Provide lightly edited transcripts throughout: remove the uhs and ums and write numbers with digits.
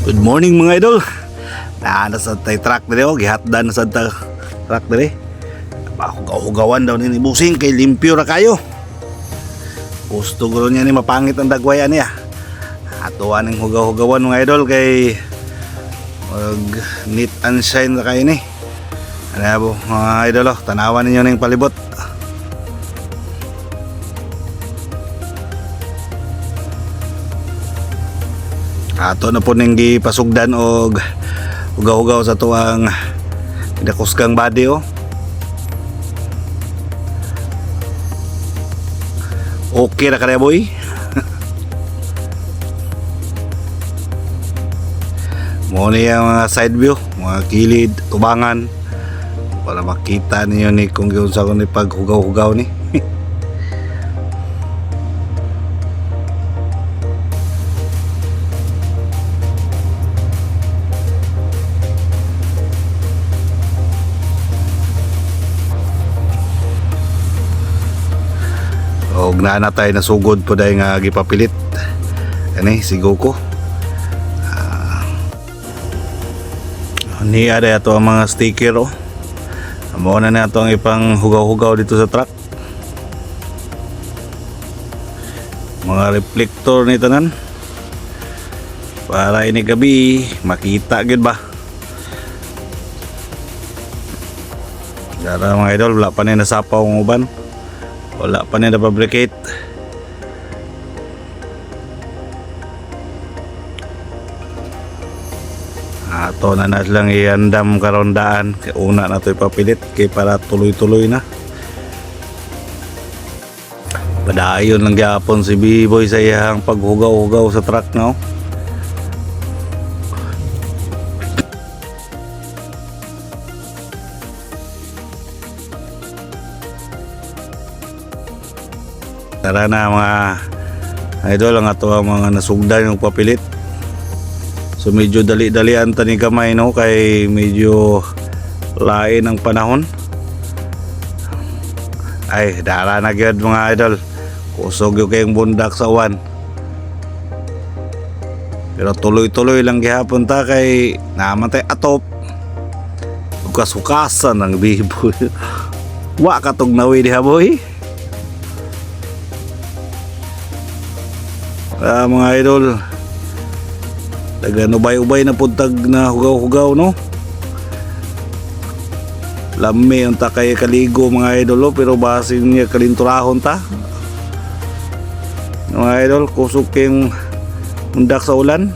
Good morning mga idol. Nasa tay truck dire o gihatdan sa truck dire. Hugaw-hugawan daw ni busing kay limpyo ra kayo. Gusto ko niya ni mapangit ang dagwayan niya. Atuan ning hugaw-hugawan mga idol kay neat and shine ra kayo ni. Ano po mga idol, tanawan ninyo ning palibot. Ato na po ning gipasugdan og hugaw-hugaw sa tuang dakuskang body o. Okay ra kaya boy. Mo ni ang mga side view, mga kilid, tubangan para makita niyo ni kung giunsa ko ni paghugaw-hugaw ni. Og naa na tayo nasugod po dahil nga gipapilit kani si Goku. Niya day ato ang mga sticker o. Amo na nato ang ipang hugaw-hugaw dito sa truck. Mga reflector ni tanan para ini gabi makita gid ba. Dara mga idol, wala pa ni nasapaw ang uban. Wala pa na fabricate. Ato na lang iandam karondaan kay una na to ipapilit kay para tuloy-tuloy na. Padayon lang gyapon si B-boy sa iyang paghugaw-hugaw sa truck no. Tara na mga idol, ang ato ang mga nasugdan yung papilit. So medyo dali-dalian tani kamay no kay medyo lain ang panahon. Ay dara na gyud mga idol. Kusog yung kayong bundak sa uwan. Pero tuloy-tuloy lang gihapon ta kay namatay atop. Sukas-sukasan ang bibo. Wa katog nawi diha boy. Mga idol, ubay-ubay na puntag na hugaw-hugaw no. Lami unta kay kaligo mga idol pero basin niya kalinturahon ta. Mga idol, kusog kayong mundak sa ulan.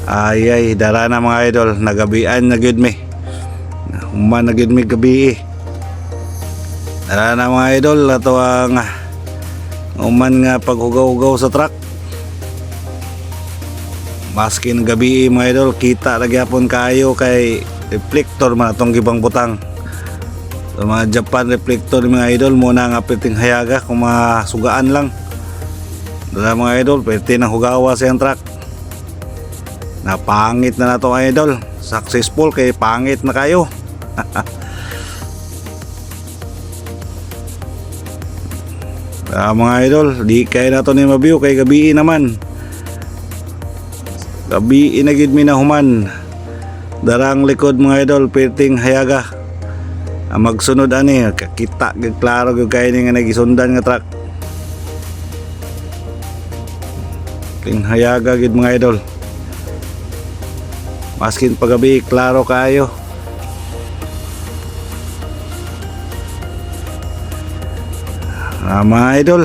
Ay dara na mga idol, nagabian na gyud mi. Human na gyud mi gabi. Dara na mga idol, ato ang uman nga paghugaw-hugaw sa truck. Maskin gabi mga idol, kita lagi hapon kayo kay reflector man atong gibang butang. So, mga Japan reflector mga idol muna nga piting hayaga kung masugaan lang. Dala mga idol, pwede nang hugawa sa yung truck. Napangit na nato mga idol. Successful kay pangit na kayo. Mga idol, di kaya na to ni mabiyo kay gabi naman. Gabi inagid mi na human. Darang likod mga idol, perting hayaga. Magsunod ani, kakita gid klaro gyud kay ni nga nagisundan nga truck. Ting hayaga gid mga idol. Maskin pagabi klaro kayo. Mga idol,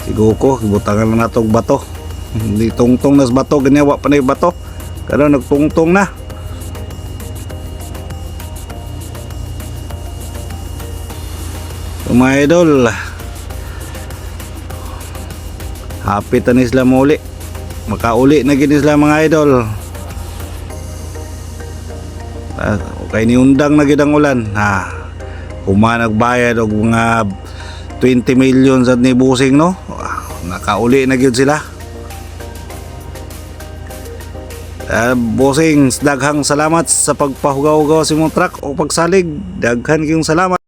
si Goku gibutangan na natong bato. Hindi tungtong nas bato, ganyawa pa na yung bato pero nagtungtong na. So, mga idol, happy tanis lang uli, makauli na ginis lang mga idol. Okay ni undang na gidang ulan Kuma nagbayad og mga 20 million sa ni busing no. Nakauli na gyud sila. Busing, daghang salamat sa pagpahugaw-hugaw sa imong truck o pagsalig. Daghan kayong salamat.